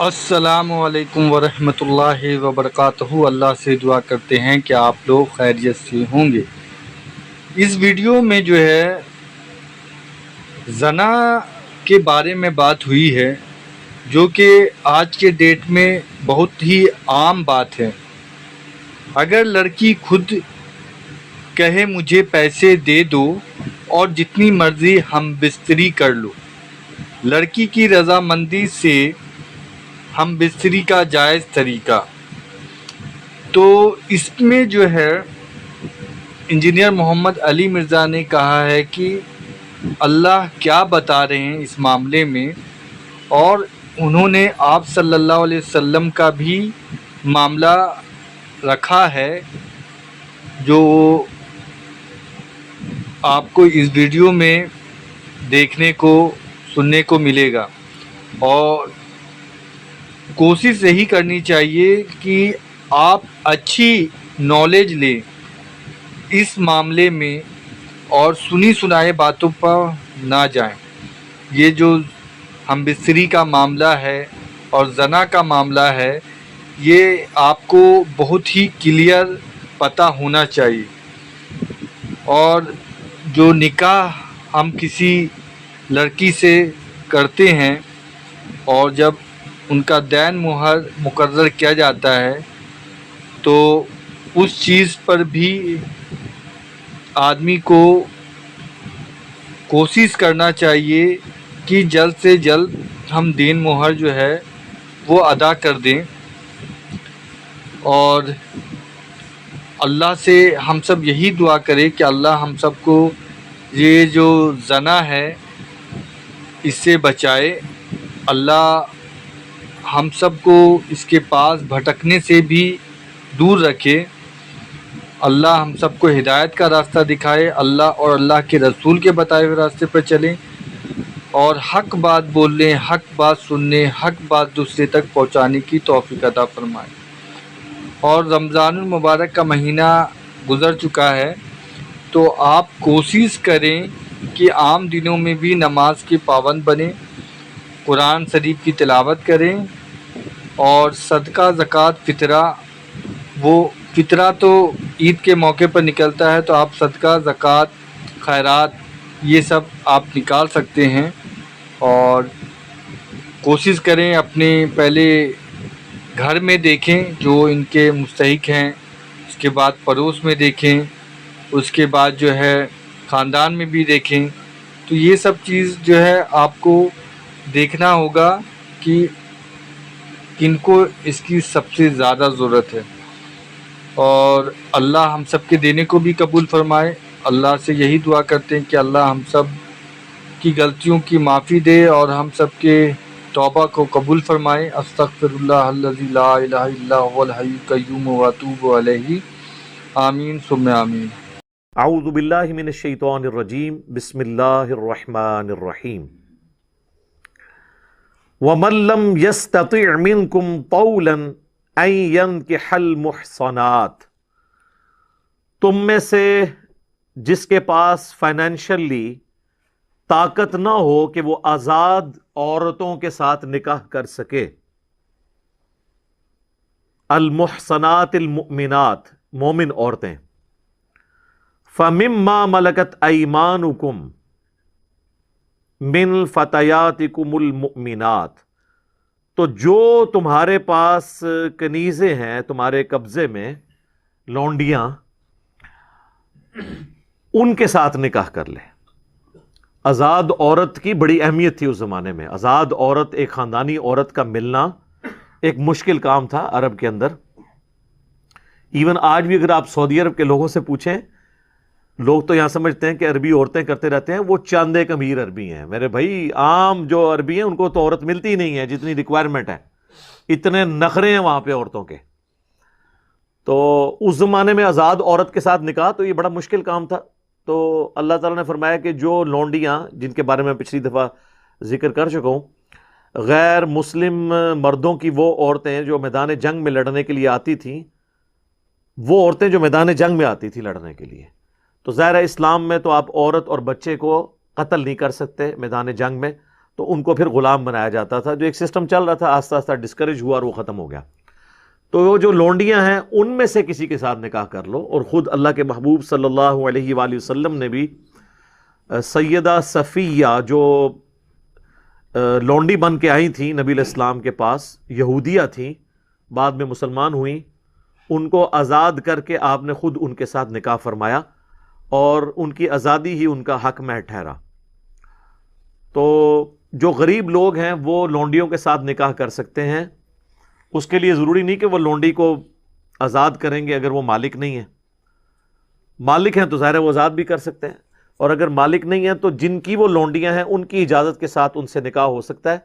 السلام علیکم ورحمۃ اللہ وبرکاتہ۔ اللہ سے دعا کرتے ہیں کہ آپ لوگ خیریت سے ہوں گے۔ اس ویڈیو میں جو ہے زنا کے بارے میں بات ہوئی ہے، جو کہ آج کے ڈیٹ میں بہت ہی عام بات ہے۔ اگر لڑکی خود کہے مجھے پیسے دے دو اور جتنی مرضی ہم بستری کر لو، لڑکی کی رضامندی سے ہم بستری کا جائز طریقہ، تو اس میں جو ہے انجینئر محمد علی مرزا نے کہا ہے کہ اللہ کیا بتا رہے ہیں اس معاملے میں، اور انہوں نے آپ صلی اللہ علیہ وسلم کا بھی معاملہ رکھا ہے، جو آپ کو اس ویڈیو میں دیکھنے کو سننے کو ملے گا۔ اور کوشش یہی کرنی چاہیے کہ آپ اچھی نالج لیں اس معاملے میں اور سنی سنائے باتوں پر نہ جائیں۔ یہ جو ہم بستری کا معاملہ ہے اور زنا کا معاملہ ہے، یہ آپ کو بہت ہی کلیئر پتہ ہونا چاہیے۔ اور جو نکاح ہم کسی لڑکی سے کرتے ہیں اور جب ان کا دین مہر مقرر کیا جاتا ہے، تو اس چیز پر بھی آدمی کو کوشش کرنا چاہیے کہ جلد سے جلد ہم دین مہر جو ہے وہ ادا کر دیں۔ اور اللہ سے ہم سب یہی دعا کریں کہ اللہ ہم سب کو یہ جو زنا ہے اس سے بچائے، اللہ ہم سب کو اس کے پاس بھٹکنے سے بھی دور رکھے، اللہ ہم سب کو ہدایت کا راستہ دکھائے، اللہ اور اللہ کے رسول کے بتائے ہوئے راستے پر چلیں، اور حق بات بولنے، حق بات سننے، حق بات دوسرے تک پہنچانے کی توفیق عطا فرمائے۔ اور رمضان المبارک کا مہینہ گزر چکا ہے، تو آپ کوشش کریں کہ عام دنوں میں بھی نماز کے پابند بنیں، قرآن شریف کی تلاوت کریں، اور صدقہ زکوٰۃ فطرہ، وہ فطرہ تو عید کے موقع پر نکلتا ہے، تو آپ صدقہ زکوٰۃ خیرات یہ سب آپ نکال سکتے ہیں۔ اور کوشش کریں اپنے پہلے گھر میں دیکھیں جو ان کے مستحق ہیں، اس کے بعد پڑوس میں دیکھیں، اس کے بعد جو ہے خاندان میں بھی دیکھیں۔ تو یہ سب چیز جو ہے آپ کو دیکھنا ہوگا کہ کن کو اس کی سب سے زیادہ ضرورت ہے، اور اللہ ہم سب کے دینے کو بھی قبول فرمائے۔ اللہ سے یہی دعا کرتے ہیں کہ اللہ ہم سب کی غلطیوں کی معافی دے اور ہم سب کے توبہ کو قبول فرمائے۔ استغفر اللہ الذی لا الہ الا هو الحی القیوم واتوب الیہ، آمین ثم آمین۔ اعوذ باللہ من الشیطان الرجیم، بسم اللہ الرحمن الرحیم۔ وَمَن لَّمْ يَسْتَطِعْ مِنْكُمْ طَوْلًا أَن يَنكِحَ الْمُحْصَنَاتِ، تم میں سے جس کے پاس فائنینشلی طاقت نہ ہو کہ وہ آزاد عورتوں کے ساتھ نکاح کر سکے، المحصنات المؤمنات، مومن عورتیں، فَمِمَّا مَلَكَتْ أَيْمَانُكُمْ من فتياتكم المؤمنات، تو جو تمہارے پاس کنیزیں ہیں تمہارے قبضے میں، لونڈیاں، ان کے ساتھ نکاح کر لے۔ آزاد عورت کی بڑی اہمیت تھی اس زمانے میں۔ آزاد عورت، ایک خاندانی عورت کا ملنا ایک مشکل کام تھا عرب کے اندر۔ ایون آج بھی اگر آپ سعودی عرب کے لوگوں سے پوچھیں، لوگ تو یہاں سمجھتے ہیں کہ عربی عورتیں کرتے رہتے ہیں، وہ چاند ایک امیر عربی ہیں۔ میرے بھائی، عام جو عربی ہیں ان کو تو عورت ملتی ہی نہیں ہے جتنی ریکوائرمنٹ ہے، اتنے نخرے ہیں وہاں پہ عورتوں کے۔ تو اس زمانے میں آزاد عورت کے ساتھ نکاح تو یہ بڑا مشکل کام تھا۔ تو اللہ تعالیٰ نے فرمایا کہ جو لونڈیاں، جن کے بارے میں پچھلی دفعہ ذکر کر چکا ہوں، غیر مسلم مردوں کی وہ عورتیں جو میدان جنگ میں لڑنے کے لیے آتی تھیں، وہ عورتیں جو میدان جنگ میں آتی تھیں لڑنے کے لیے، تو ظاہر ہے اسلام میں تو آپ عورت اور بچے کو قتل نہیں کر سکتے میدان جنگ میں، تو ان کو پھر غلام بنایا جاتا تھا. جو ایک سسٹم چل رہا تھا آہستہ آہستہ ڈسکریج ہوا اور وہ ختم ہو گیا. تو وہ جو لونڈیاں ہیں ان میں سے کسی کے ساتھ نکاح کر لو. اور خود اللہ کے محبوب صلی اللہ علیہ وآلہ وسلم نے بھی سیدہ صفیہ جو لونڈی بن کے آئی تھیں نبی علیہ السلام کے پاس، یہودیہ تھیں، بعد میں مسلمان ہوئیں، ان کو آزاد کر کے آپ نے خود ان کے ساتھ نکاح فرمایا اور ان کی آزادی ہی ان کا حق میں ٹھہرا. تو جو غریب لوگ ہیں وہ لونڈیوں کے ساتھ نکاح کر سکتے ہیں. اس کے لیے ضروری نہیں کہ وہ لونڈی کو آزاد کریں گے اگر وہ مالک نہیں ہیں. مالک ہیں تو ظاہر ہے وہ آزاد بھی کر سکتے ہیں، اور اگر مالک نہیں ہیں تو جن کی وہ لونڈیاں ہیں ان کی اجازت کے ساتھ ان سے نکاح ہو سکتا ہے.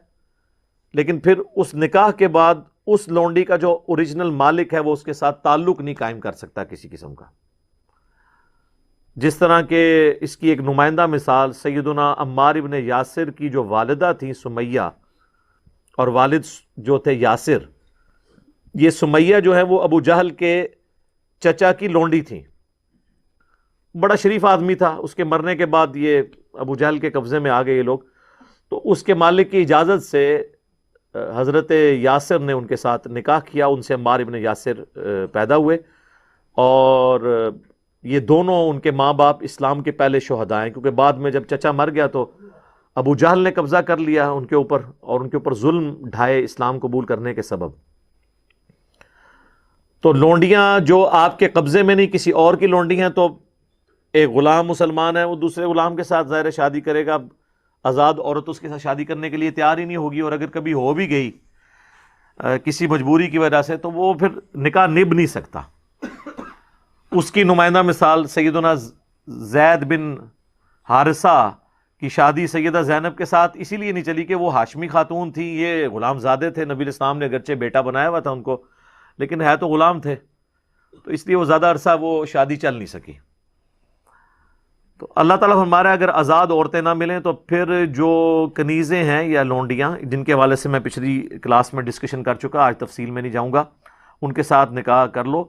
لیکن پھر اس نکاح کے بعد اس لونڈی کا جو اوریجنل مالک ہے وہ اس کے ساتھ تعلق نہیں قائم کر سکتا کسی قسم کا. جس طرح کہ اس کی ایک نمائندہ مثال سیدنا عمار ابن یاسر کی جو والدہ تھیں سمیہ، اور والد جو تھے یاسر. یہ سمیہ جو ہے وہ ابو جہل کے چچا کی لونڈی تھیں. بڑا شریف آدمی تھا. اس کے مرنے کے بعد یہ ابو جہل کے قبضے میں آ گئے یہ لوگ. تو اس کے مالک کی اجازت سے حضرت یاسر نے ان کے ساتھ نکاح کیا. ان سے عمار ابن یاسر پیدا ہوئے، اور یہ دونوں ان کے ماں باپ اسلام کے پہلے شہداء ہیں، کیونکہ بعد میں جب چچا مر گیا تو ابو جہل نے قبضہ کر لیا ان کے اوپر، اور ان کے اوپر ظلم ڈھائے اسلام قبول کرنے کے سبب. تو لونڈیاں جو آپ کے قبضے میں نہیں کسی اور کی لونڈی ہیں، تو ایک غلام مسلمان ہے وہ دوسرے غلام کے ساتھ ظاہر شادی کرے گا. آزاد عورت اس کے ساتھ شادی کرنے کے لیے تیار ہی نہیں ہوگی، اور اگر کبھی ہو بھی گئی کسی مجبوری کی وجہ سے تو وہ پھر نکاح نبھ نہیں سکتا. اس کی نمائندہ مثال سیدنا زید بن حارثہ کی شادی سیدہ زینب کے ساتھ اسی لیے نہیں چلی کہ وہ ہاشمی خاتون تھی، یہ غلام زادے تھے. نبی علیہ السلام نے اگرچہ بیٹا بنایا ہوا تھا ان کو، لیکن ہے تو غلام تھے، تو اس لیے وہ زیادہ عرصہ وہ شادی چل نہیں سکی. تو اللہ تعالیٰ فرما رہا ہے اگر آزاد عورتیں نہ ملیں تو پھر جو کنیزیں ہیں یا لونڈیاں، جن کے حوالے سے میں پچھلی کلاس میں ڈسکشن کر چکا، آج تفصیل میں نہیں جاؤں گا، ان کے ساتھ نکاح کر لو.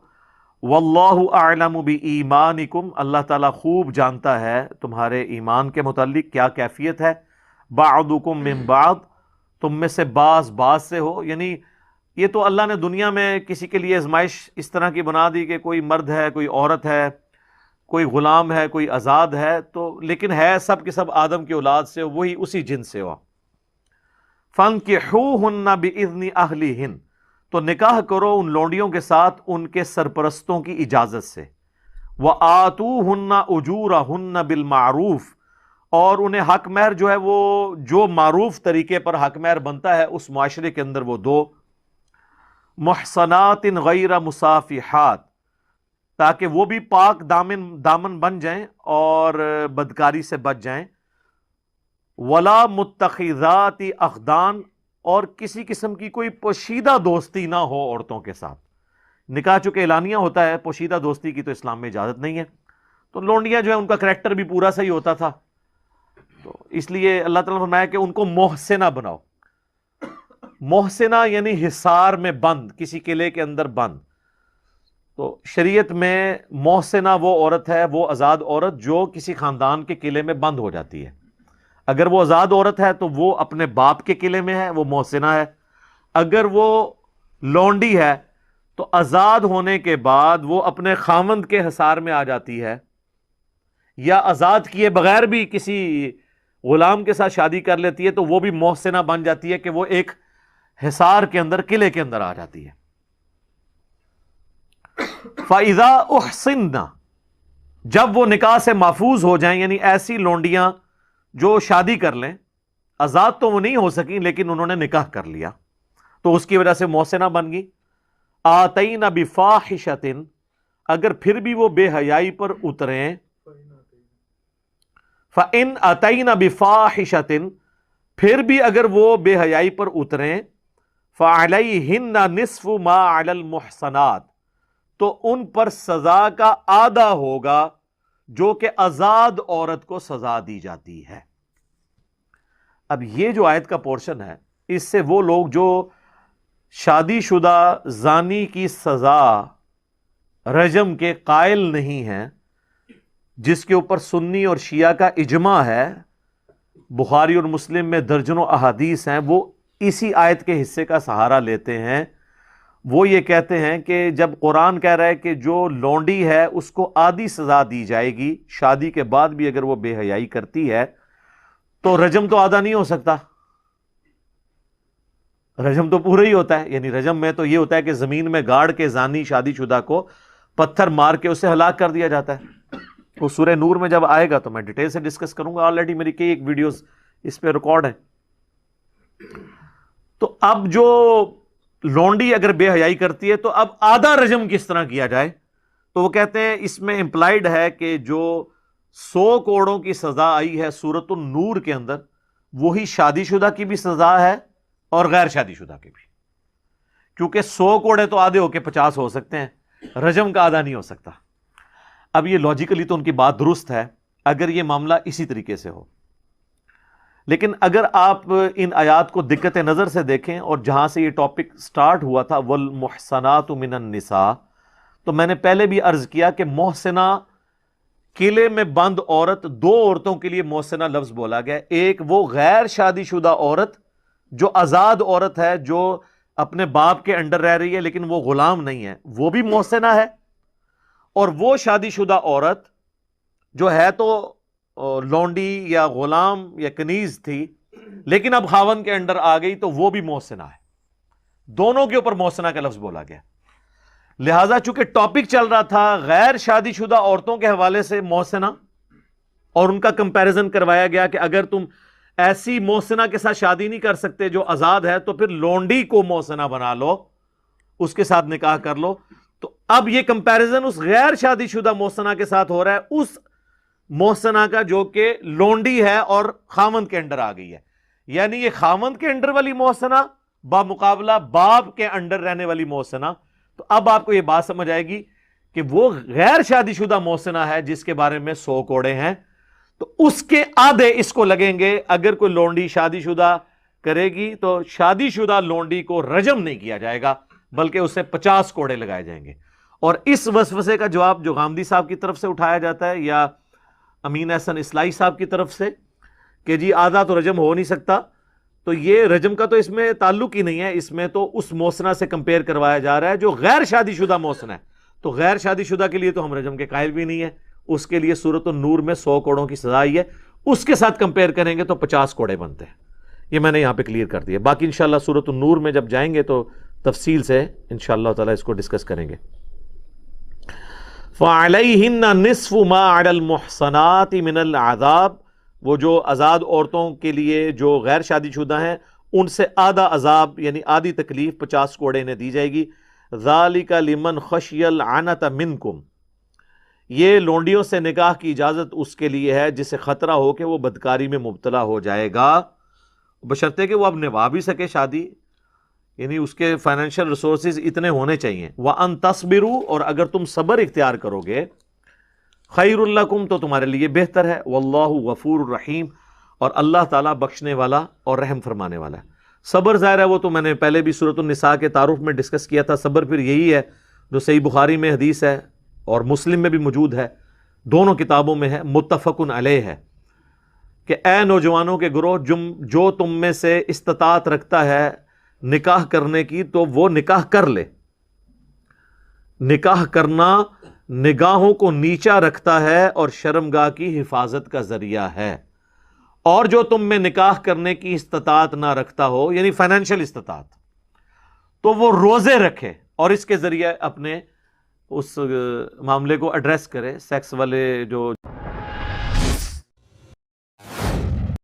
واللہ اعلم بایمانکم، اللہ تعالیٰ خوب جانتا ہے تمہارے ایمان کے متعلق کیا کیفیت ہے. بعضکم من بعض، تم میں سے بعض سے ہو. یعنی یہ تو اللہ نے دنیا میں کسی کے لیے آزمائش اس طرح کی بنا دی کہ کوئی مرد ہے، کوئی عورت ہے، کوئی غلام ہے، کوئی آزاد ہے، تو لیکن ہے سب کے سب آدم کی اولاد سے، وہی اسی جنس سے ہوا. فانکحوہن باذن اہلہن، تو نکاح کرو ان لونڈیوں کے ساتھ ان کے سرپرستوں کی اجازت سے. وآتوہن اجورہن بالمعروف، اور انہیں حق مہر جو ہے وہ جو معروف طریقے پر حق مہر بنتا ہے اس معاشرے کے اندر وہ دو. محصنات غیر مصافحات، تاکہ وہ بھی پاک دامن بن جائیں اور بدکاری سے بچ جائیں. ولا متخذات اخدان، اور کسی قسم کی کوئی پوشیدہ دوستی نہ ہو عورتوں کے ساتھ. نکاح چونکہ اعلانیہ ہوتا ہے، پوشیدہ دوستی کی تو اسلام میں اجازت نہیں ہے. تو لونڈیاں جو ہے ان کا کریکٹر بھی پورا صحیح ہوتا تھا، تو اس لیے اللہ تعالیٰ نے فرمایا کہ ان کو محسنہ بناؤ. محسنہ یعنی حصار میں بند، کسی قلعے کے اندر بند. تو شریعت میں محسنہ وہ عورت ہے، وہ آزاد عورت جو کسی خاندان کے قلعے میں بند ہو جاتی ہے. اگر وہ آزاد عورت ہے تو وہ اپنے باپ کے قلعے میں ہے، وہ محسنہ ہے. اگر وہ لونڈی ہے تو آزاد ہونے کے بعد وہ اپنے خاوند کے حصار میں آ جاتی ہے، یا آزاد کیے بغیر بھی کسی غلام کے ساتھ شادی کر لیتی ہے تو وہ بھی محسنہ بن جاتی ہے کہ وہ ایک حصار کے اندر، قلعے کے اندر آ جاتی ہے. فَإِذَا أُحْصِنَّ، جب وہ نکاح سے محفوظ ہو جائیں، یعنی ایسی لونڈیاں جو شادی کر لیں، آزاد تو وہ نہیں ہو سکیں لیکن انہوں نے نکاح کر لیا تو اس کی وجہ سے محسنہ بن گئی. آتَيْنَ بِفَاحِشَةٍ، اگر پھر بھی وہ بے حیائی پر اتریں، فَإِنْ أَتَيْنَ بِفَاحِشَةٍ، پھر بھی اگر وہ بے حیائی پر اتریں، فَعَلَيْهِنَّ نِصْفُ مَا عَلَى الْمُحْصَنَاتِ، تو ان پر سزا کا آدھا ہوگا جو کہ آزاد عورت کو سزا دی جاتی ہے. اب یہ جو آیت کا پورشن ہے، اس سے وہ لوگ جو شادی شدہ زانی کی سزا رجم کے قائل نہیں ہیں، جس کے اوپر سنی اور شیعہ کا اجماع ہے، بخاری اور مسلم میں درجنوں احادیث ہیں، وہ اسی آیت کے حصے کا سہارا لیتے ہیں۔ وہ یہ کہتے ہیں کہ جب قرآن کہہ رہا ہے کہ جو لونڈی ہے اس کو آدھی سزا دی جائے گی، شادی کے بعد بھی اگر وہ بے حیائی کرتی ہے تو رجم تو آدھا نہیں ہو سکتا، رجم تو پورا ہی ہوتا ہے۔ یعنی رجم میں تو یہ ہوتا ہے کہ زمین میں گاڑ کے زانی شادی شدہ کو پتھر مار کے اسے ہلاک کر دیا جاتا ہے۔ وہ سورہ نور میں جب آئے گا تو میں ڈیٹیل سے ڈسکس کروں گا، آلریڈی میری کئی ایک ویڈیوز اس پہ ریکارڈ ہیں۔ تو اب جو لونڈی اگر بے حیائی کرتی ہے تو اب آدھا رجم کس طرح کیا جائے؟ تو وہ کہتے ہیں اس میں امپلائڈ ہے کہ جو 100 کوڑوں کی سزا آئی ہے سورۃ النور کے اندر، وہی شادی شدہ کی بھی سزا ہے اور غیر شادی شدہ کی بھی، کیونکہ 100 کوڑے تو آدھے ہو کے 50 ہو سکتے ہیں، رجم کا آدھا نہیں ہو سکتا۔ اب یہ لاجیکلی تو ان کی بات درست ہے اگر یہ معاملہ اسی طریقے سے ہو، لیکن اگر آپ ان آیات کو دقت نظر سے دیکھیں اور جہاں سے یہ ٹاپک سٹارٹ ہوا تھا والمحصنات من النساء، تو میں نے پہلے بھی عرض کیا کہ محسنہ قلعے میں بند عورت، دو عورتوں کے لیے محسنہ لفظ بولا گیا، ایک وہ غیر شادی شدہ عورت جو آزاد عورت ہے، جو اپنے باپ کے انڈر رہ رہی ہے لیکن وہ غلام نہیں ہے، وہ بھی محسنہ ہے، اور وہ شادی شدہ عورت جو ہے تو لونڈی یا غلام یا کنیز تھی لیکن اب خاوند کے انڈر آ گئی تو وہ بھی محسنہ ہے۔ دونوں کے اوپر محسنہ کا لفظ بولا گیا۔ لہذا چونکہ ٹاپک چل رہا تھا غیر شادی شدہ عورتوں کے حوالے سے محسنہ، اور ان کا کمپیریزن کروایا گیا کہ اگر تم ایسی محسنہ کے ساتھ شادی نہیں کر سکتے جو آزاد ہے تو پھر لونڈی کو محسنہ بنا لو، اس کے ساتھ نکاح کر لو۔ تو اب یہ کمپیریزن اس غیر شادی شدہ محسنہ کے ساتھ ہو رہا ہے، اس محسنہ کا جو کہ لونڈی ہے اور خاوند کے انڈر آ گئی ہے، یعنی یہ خاوند کے انڈر والی محسنہ بمقابلہ باپ کے انڈر رہنے والی محسنہ۔ تو اب آپ کو یہ بات سمجھ آئے گی کہ وہ غیر شادی شدہ محسنہ ہے جس کے بارے میں 100 کوڑے ہیں، تو اس کے آدھے اس کو لگیں گے۔ اگر کوئی لونڈی شادی شدہ کرے گی تو شادی شدہ لونڈی کو رجم نہیں کیا جائے گا بلکہ اسے 50 کوڑے لگائے جائیں گے۔ اور اس وسوسے کا جواب جو غامدی صاحب کی طرف سے اٹھایا جاتا ہے یا امین احسن اصلاحی صاحب کی طرف سے کہ جی آدھا تو رجم ہو نہیں سکتا، تو یہ رجم کا تو اس میں تعلق ہی نہیں ہے، اس میں تو اس محسنہ سے کمپیئر کروایا جا رہا ہے جو غیر شادی شدہ محسنہ ہے۔ تو غیر شادی شدہ کے لیے تو ہم رجم کے قائل بھی نہیں ہے، اس کے لیے سورۃ النور میں 100 کوڑوں کی سزا آئی ہے، اس کے ساتھ کمپیئر کریں گے تو 50 کوڑے بنتے ہیں۔ یہ میں نے یہاں پہ کلیئر کر دیا، باقی انشاءاللہ سورۃ النور میں جب جائیں گے تو تفصیل سے انشاءاللہ تعالی اس کو ڈسکس کریں گے۔ فَعَلَيْهِنَّ نِصْفُ مَا عَلَى الْمُحْصَنَاتِ مِنَ الْعَذَابِ، وہ جو آزاد عورتوں کے لیے جو غیر شادی شدہ ہیں ان سے آدھا عذاب یعنی آدھی تکلیف 50 کوڑے انہیں دی جائے گی۔ ذَلِكَ لِمَنْ خَشِيَ الْعَنَتَ مِنْكُمْ، یہ لونڈیوں سے نکاح کی اجازت اس کے لیے ہے جسے خطرہ ہو کہ وہ بدکاری میں مبتلا ہو جائے گا، بشرطے کہ وہ اب نبھا بھی سکے شادی، یعنی اس کے فائنینشیل ریسورسز اتنے ہونے چاہیے۔ وَأَن تَصْبِرُوا، اور اگر تم صبر اختیار کرو گے، خَيْرٌ لَكُمْ، تو تمہارے لیے بہتر ہے۔ وَاللَّهُ غَفُورٌ رَحِيمٌ، اور اللہ تعالیٰ بخشنے والا اور رحم فرمانے والا ہے۔ صبر ظاہر ہے وہ تو میں نے پہلے بھی سورۃ النساء کے تعارف میں ڈسکس کیا تھا، صبر پھر یہی ہے جو صحیح بخاری میں حدیث ہے اور مسلم میں بھی موجود ہے، دونوں کتابوں میں ہے، متفق علیہ ہے کہ اے نوجوانوں کے گروہ، جو تم میں سے استطاعت رکھتا ہے نکاح کرنے کی تو وہ نکاح کر لے۔ نکاح کرنا نگاہوں کو نیچا رکھتا ہے اور شرمگاہ کی حفاظت کا ذریعہ ہے، اور جو تم میں نکاح کرنے کی استطاعت نہ رکھتا ہو یعنی فائنینشیل استطاعت، تو وہ روزے رکھے اور اس کے ذریعے اپنے اس معاملے کو ایڈریس کرے، سیکس والے جو